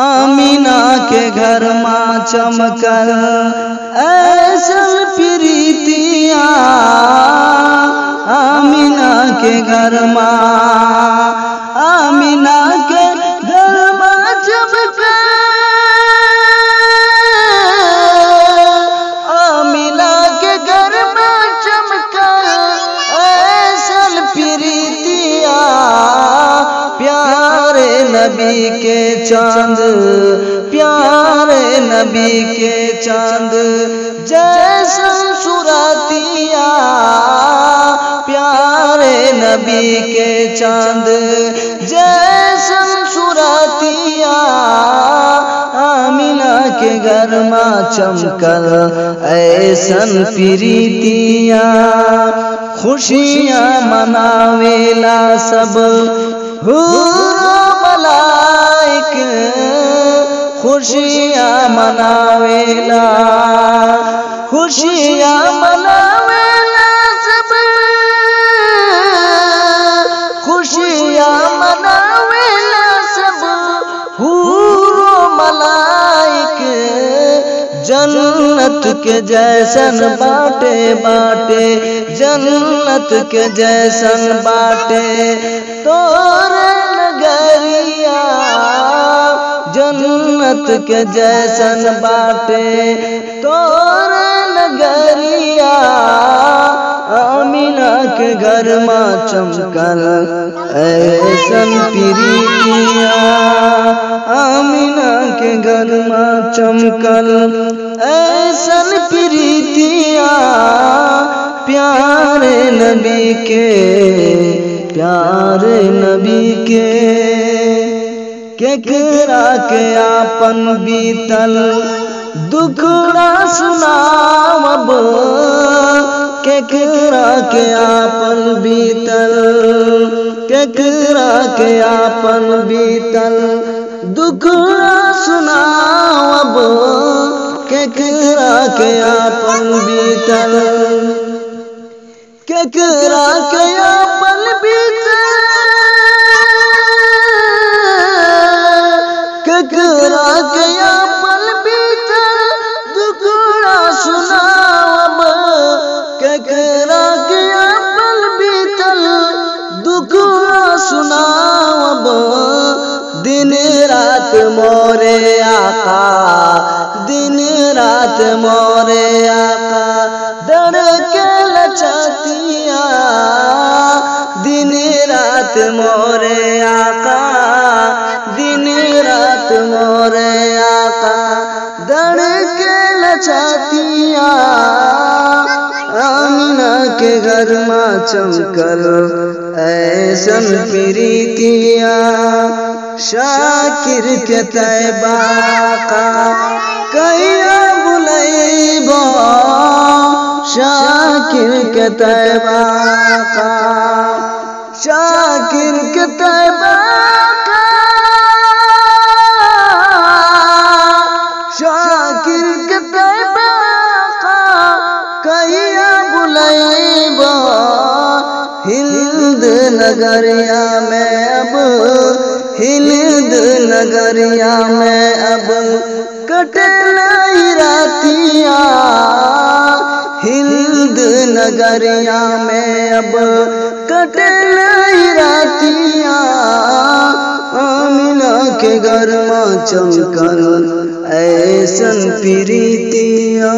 Amina के घर माँ चमकल ऐसन प्रीतिया, आमीना के घर माँ, आमीना के घर माँ चमकल, आमीना के घर माँ चमकल ऐसन प्रीतिया, प्यारे नबी के चांद, प्यारे नबी के चांद जैसन सुरतिया, प्यारे नबी के चांद जैसन सुरतिया, आमीना के घर माँ चमकल ऐसन प्रीतिया, खुशियाँ मनावेला सब मलाइक, खुशियाँ मनावेला, खुशियाँ मनावेला सब, खुशियाँ मनावेला सब हूरो मलाइक, जन्नत के जैसन बाटे बाटे, जन्नत के जैसन बाटे तोरे नगरिया, जन्नत के जैसन बाटे तोरे नगरिया, आमीना के घर माँ चमकल ऐसन प्रीतिया, आमीना के घर माँ चमकल ऐसन प्रीतिया, प्यारे नबी के, प्यारे नबी के, केकरा के आपन बीतल दुखड़ा सुनावब, केकरा के आपन बीतल, केकरा के आपन बीतल दुखड़ा सुनावब, केकरा के आपन बीतल, केकरा के आपन बीतल, केकरा के आपन बीतल दुखड़ा सुनावब, केकरा के आपन बीतल दुखड़ा सुनावब, दिन रात मोरे आका, दिन रात मोरे आका धड़के लचतिया, दिन रात मोरे आका, दिन रात मोरे आका धड़के लचतिया, आमीना के घर माँ चमकल ऐसन प्रीतिया, शाकिर के तैबा का कहिया बुलैबो, शाकिर के तैबा का, शाकिर के तैबा का, शाकिर के तैबा का कहिया बुलैबो, हिंद नगरिया में अब, हिंद नगरिया में अब कटलाई रातिया, हिंद नगरिया में अब कटलाई रातिया, आमीना के घर माँ चमकल ऐसन प्रीतिया।